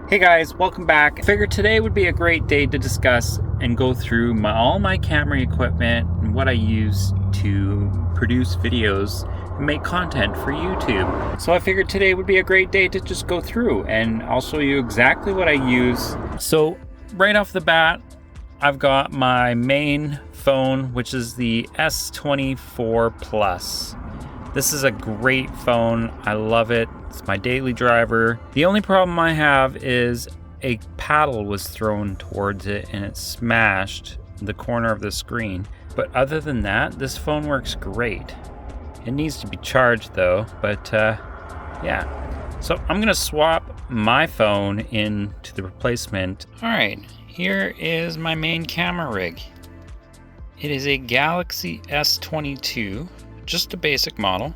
Hey guys, welcome back. I figured today would be a great day to discuss and go through all my camera equipment and what I use to produce videos and make content for YouTube. So I figured today would be a great day to just go through and I'll show you exactly what I use. So right off the bat, I've got my main phone, which is the S24 Plus. This is a great phone. I love it. It's my daily driver. The only problem I have is a paddle was thrown towards it and it smashed the corner of the screen. But other than that, this phone works great. It needs to be charged though, but yeah. So I'm gonna swap my phone into the replacement. All right, here is my main camera rig. It is a Galaxy S22. Just a basic model,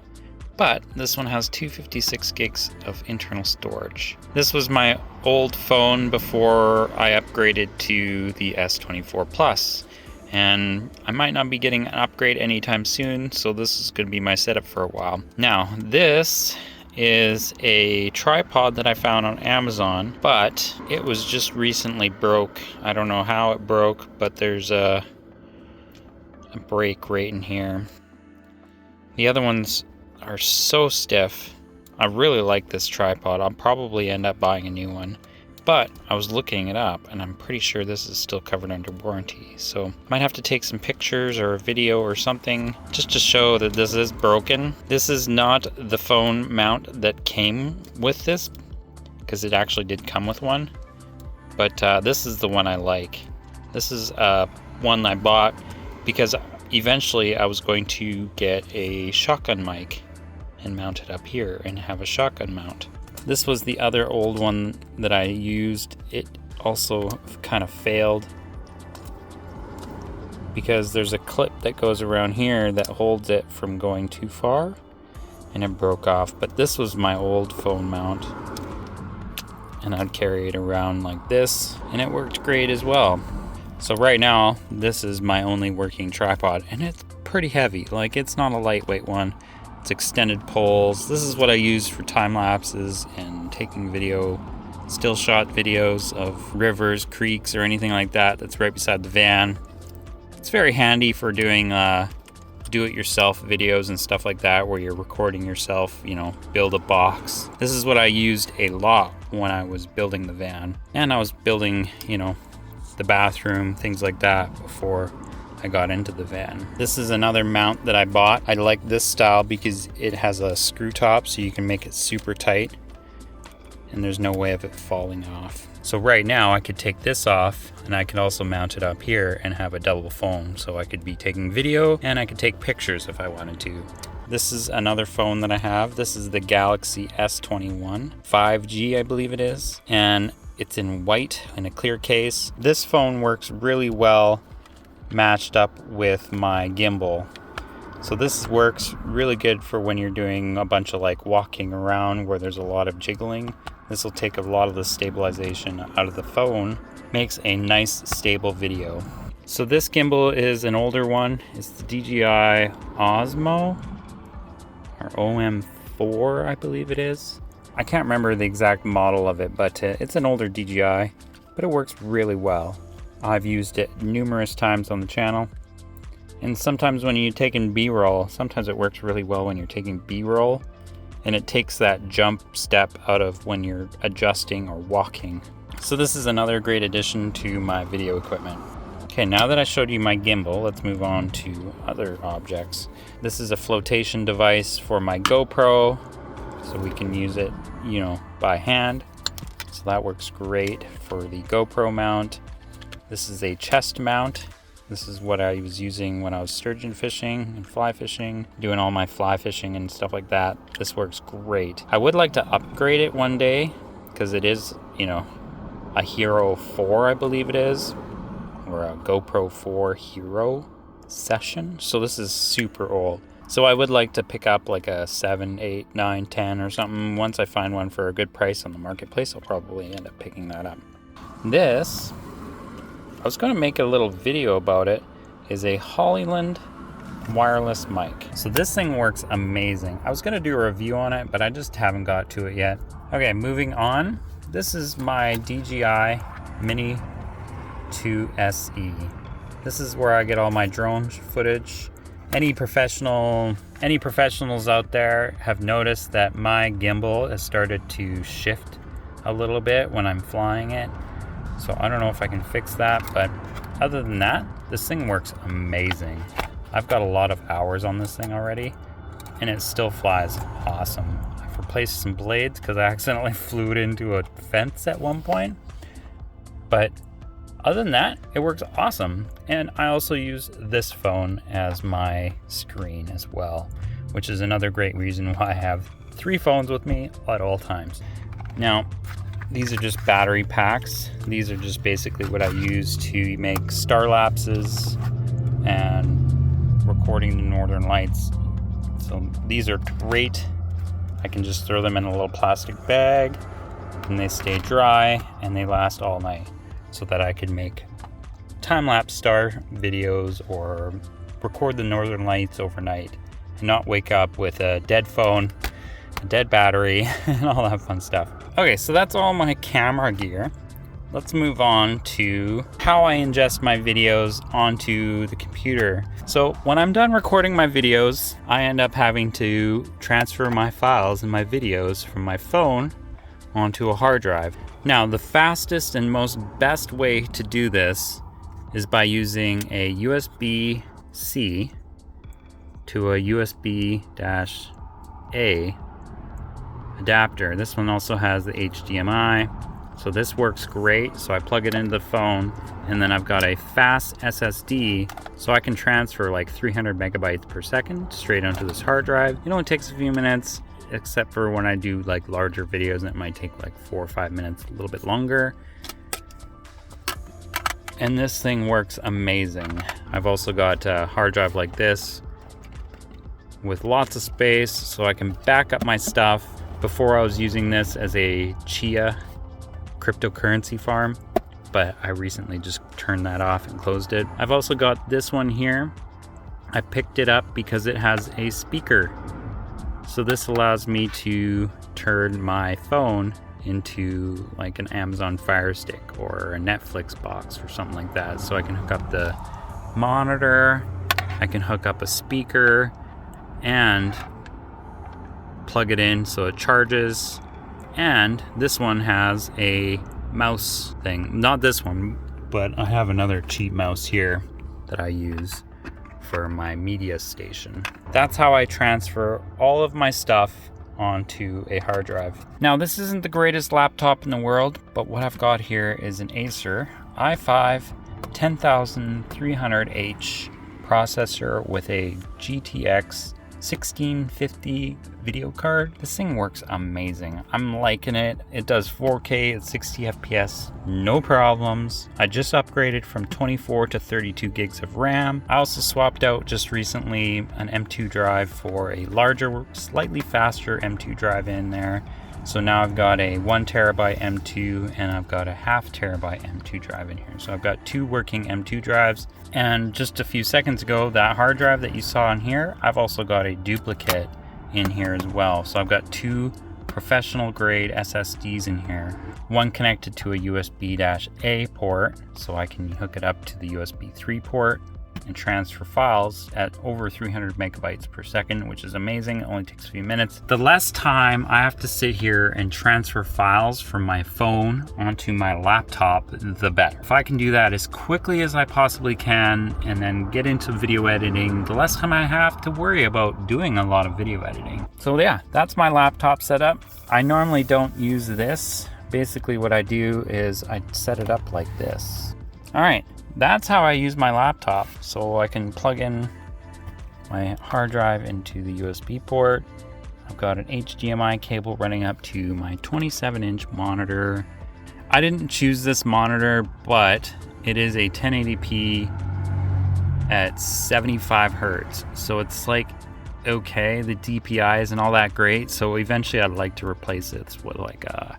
but this one has 256 gigs of internal storage. This was my old phone before I upgraded to the S24 Plus, and I might not be getting an upgrade anytime soon, so this is going to be my setup for a while. Now, this is a tripod that I found on Amazon, but it was just recently broke. I don't know how it broke, but there's a break right in here. The other ones are so stiff. I really like this tripod. I'll probably end up buying a new one. But I was looking it up and I'm pretty sure this is still covered under warranty. So I might have to take some pictures or a video or something just to show that this is broken. This is not the phone mount that came with this, because it actually did come with one. But this is the one I like. This is one I bought because eventually I was going to get a shotgun mic and mount it up here and have a shotgun mount. This was the other old one that I used. It also kind of failed because there's a clip that goes around here that holds it from going too far and it broke off. But this was my old phone mount and I'd carry it around like this and it worked great as well. So right now, this is my only working tripod, and it's pretty heavy. Like, it's not a lightweight one. It's extended poles. This is what I use for time lapses and taking video, still shot videos of rivers, creeks, or anything like that that's right beside the van. It's very handy for doing do-it-yourself videos and stuff like that, where you're recording yourself, build a box. This is what I used a lot when I was building the van. And I was building, the bathroom, things like that before I got into the van. This is another mount that I bought. I like this style because it has a screw top so you can make it super tight and there's no way of it falling off. So right now I could take this off and I could also mount it up here and have a double phone, so I could be taking video and I could take pictures if I wanted to. This is another phone that I have. This is the Galaxy S21 5G, I believe it is, and it's in white in a clear case. This phone works really well matched up with my gimbal. So this works really good for when you're doing a bunch of walking around where there's a lot of jiggling. This will take a lot of the stabilization out of the phone. Makes a nice stable video. So this gimbal is an older one. It's the DJI Osmo or OM4, I believe it is. I can't remember the exact model of it, but it's an older DJI, but it works really well. I've used it numerous times on the channel. And sometimes when you're taking B-roll, sometimes it works really well when you're taking B-roll, and it takes that jump step out of when you're adjusting or walking. So this is another great addition to my video equipment. Okay, now that I showed you my gimbal, let's move on to other objects. This is a flotation device for my GoPro, so we can use it, by hand. So that works great for the GoPro mount. This is a chest mount. This is what I was using when I was sturgeon fishing and fly fishing, doing all my fly fishing and stuff like that. This works great. I would like to upgrade it one day because it is, a Hero 4, I believe it is, or a GoPro 4 Hero Session. So this is super old. So I would like to pick up a 7, 8, 9, 10 or something. Once I find one for a good price on the marketplace, I'll probably end up picking that up. This, I was going to make a little video about it, is a Hollyland wireless mic. So this thing works amazing. I was going to do a review on it, but I just haven't got to it yet. Okay, moving on. this is my DJI Mini 2 SE. This is where I get all my drone footage. Any professionals out there have noticed that my gimbal has started to shift a little bit when I'm flying it. So I don't know if I can fix that, but other than that, this thing works amazing. I've got a lot of hours on this thing already, and it still flies awesome. I've replaced some blades because I accidentally flew it into a fence at one point. But other than that, it works awesome. And I also use this phone as my screen as well, which is another great reason why I have 3 phones with me at all times. Now, these are just battery packs. These are just basically what I use to make star lapses and recording the northern lights. So these are great. I can just throw them in a little plastic bag and they stay dry and they last all night, so that I can make time-lapse star videos or record the northern lights overnight and not wake up with a dead phone, a dead battery, and all that fun stuff. Okay, so that's all my camera gear. Let's move on to how I ingest my videos onto the computer. So when I'm done recording my videos, I end up having to transfer my files and my videos from my phone onto a hard drive. Now, the fastest and most best way to do this is by using a USB-C to a USB-A adapter. This one also has the HDMI, so this works great. So I plug it into the phone, and then I've got a fast SSD, so I can transfer like 300 megabytes per second straight onto this hard drive. It only takes a few minutes, except for when I do like larger videos, and it might take like 4 or 5 minutes, a little bit longer. And this thing works amazing. I've also got a hard drive like this with lots of space, so I can back up my stuff. Before, I was using this as a Chia cryptocurrency farm, but I recently just turned that off and closed it. I've also got this one here. I picked it up because it has a speaker. So this allows me to turn my phone into like an Amazon Fire Stick or a Netflix box or something like that. So I can hook up the monitor, I can hook up a speaker, and plug it in so it charges. And this one has a mouse thing. Not this one, but I have another cheap mouse here that I use for my media station. That's how I transfer all of my stuff onto a hard drive. Now, this isn't the greatest laptop in the world, but what I've got here is an Acer i5 10300H processor with a GTX 1650 video card. This thing works amazing. I'm liking it. It does 4K at 60 FPS, no problems. I just upgraded from 24 to 32 gigs of RAM. I also swapped out just recently an M2 drive for a larger, slightly faster M2 drive in there. So now I've got a 1 terabyte M2 and I've got a 0.5 terabyte M2 drive in here. So I've got 2 working M2 drives. And just a few seconds ago, that hard drive that you saw in here, I've also got a duplicate in here as well. So I've got 2 professional grade SSDs in here. One connected to a USB-A port, so I can hook it up to the USB 3 port and transfer files at over 300 megabytes per second, which is amazing. It only takes a few minutes. The less time I have to sit here and transfer files from my phone onto my laptop, the better. If I can do that as quickly as I possibly can and then get into video editing, the less time I have to worry about doing a lot of video editing. So yeah, that's my laptop setup. I normally don't use this. Basically what I do is I set it up like this. All right. That's how I use my laptop. So I can plug in my hard drive into the USB port. I've got an HDMI cable running up to my 27-inch monitor. I didn't choose this monitor, but it is a 1080p at 75 hertz. So it's like, okay, the DPI isn't all that great. So eventually I'd like to replace it with like a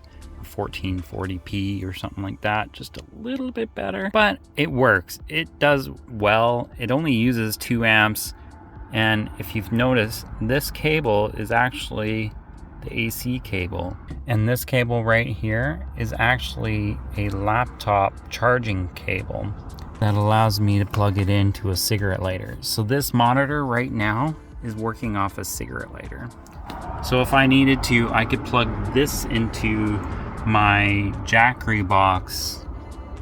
1440p or something like that, just a little bit better, but it works. It does well. It only uses 2 amps, and if you've noticed, this cable is actually the AC cable. And this cable right here is actually a laptop charging cable that allows me to plug it into a cigarette lighter. So this monitor right now is working off a cigarette lighter. So if I needed to, I could plug this into my Jackery box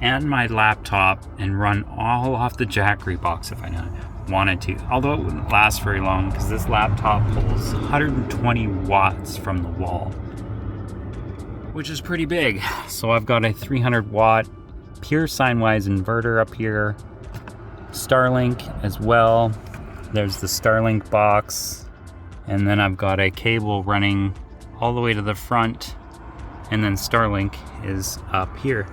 and my laptop and run all off the Jackery box if I wanted to. Although it wouldn't last very long because this laptop pulls 120 watts from the wall, which is pretty big. So I've got a 300 watt pure sine wise inverter up here, Starlink as well. There's the Starlink box, and then I've got a cable running all the way to the front, and then Starlink is up here,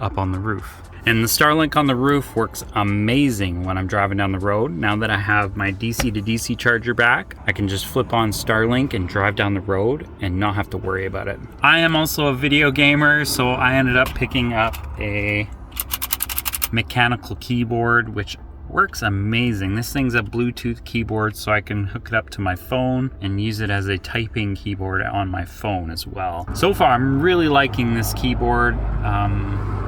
up on the roof. And the Starlink on the roof works amazing when I'm driving down the road. Now that I have my DC to DC charger back, I can just flip on Starlink and drive down the road and not have to worry about it. I am also a video gamer, so I ended up picking up a mechanical keyboard, which works amazing. This thing's a Bluetooth keyboard, so I can hook it up to my phone and use it as a typing keyboard on my phone as well. So far, I'm really liking this keyboard.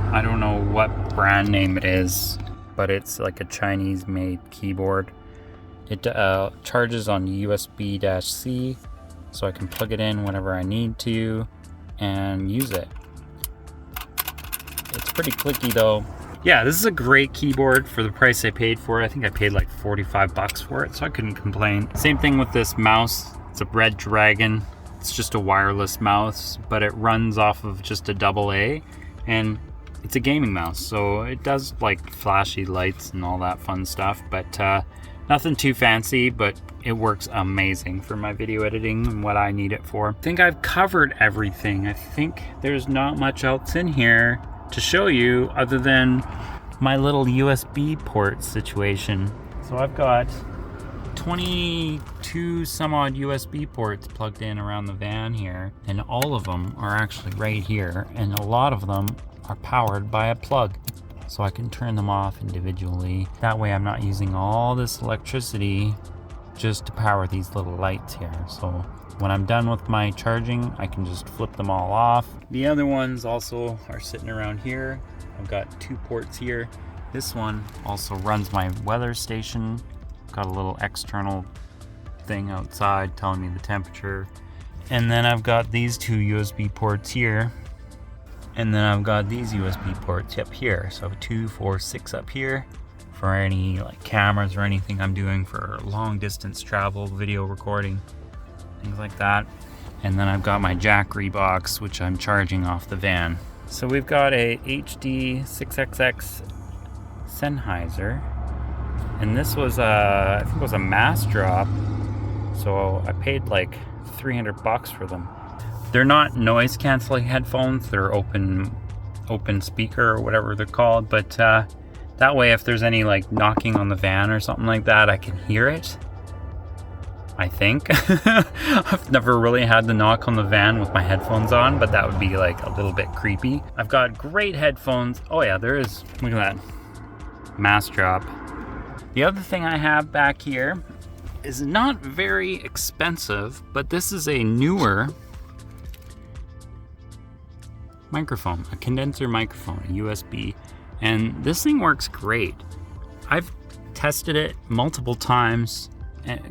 I don't know what brand name it is, but it's like a Chinese made keyboard. It charges on USB-C, so I can plug it in whenever I need to and use it. It's pretty clicky though. Yeah, this is a great keyboard for the price I paid for it. I think I paid like 45 bucks for it, so I couldn't complain. Same thing with this mouse. It's a Red Dragon. It's just a wireless mouse, but it runs off of just a AA, and it's a gaming mouse, so it does like flashy lights and all that fun stuff, but nothing too fancy, but it works amazing for my video editing and what I need it for. I think I've covered everything. I think there's not much else in here to show you other than my little USB port situation. So I've got 22 some odd USB ports plugged in around the van here, and all of them are actually right here, and a lot of them are powered by a plug, so I can turn them off individually. That way I'm not using all this electricity just to power these little lights here. So when I'm done with my charging, I can just flip them all off. The other ones also are sitting around here. I've got 2 ports here. This one also runs my weather station. Got a little external thing outside telling me the temperature. And then I've got these 2 USB ports here. And then I've got these USB ports up here. So 2, 4, 6 up here for any like cameras or anything I'm doing for long distance travel, video recording, things like that. And then I've got my Jackery box, which I'm charging off the van. So we've got a HD 6XX Sennheiser. And this was I think it was a mass drop. So I paid like 300 bucks for them. They're not noise canceling headphones, they're open speaker or whatever they're called, but that way if there's any like knocking on the van or something like that, I can hear it, I think. I've never really had the knock on the van with my headphones on, but that would be like a little bit creepy. I've got great headphones. Oh yeah, there is, look at that, mass drop. The other thing I have back here is not very expensive, but this is a newer microphone, a condenser microphone, a USB, and this thing works great. I've tested it multiple times,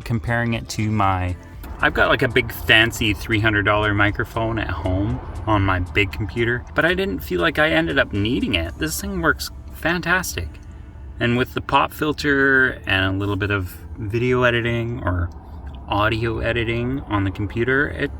comparing it to I've got like a big fancy $300 microphone at home on my big computer, but I didn't feel like I ended up needing it. This thing works fantastic. And with the pop filter and a little bit of video editing or audio editing on the computer,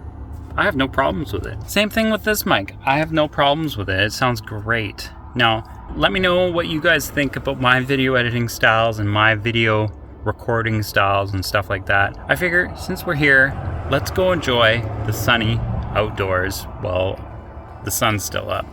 I have no problems with it. Same thing with this mic. I have no problems with it. It sounds great. Now, let me know what you guys think about my video editing styles and my video recording styles and stuff like that. I figure since we're here, let's go enjoy the sunny outdoors while the sun's still up.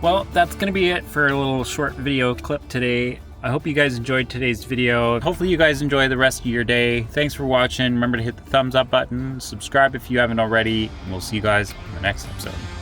Well, that's going to be it for a little short video clip today. I hope you guys enjoyed today's video. Hopefully you guys enjoy the rest of your day. Thanks for watching. Remember to hit the thumbs up button, subscribe if you haven't already, and we'll see you guys in the next episode.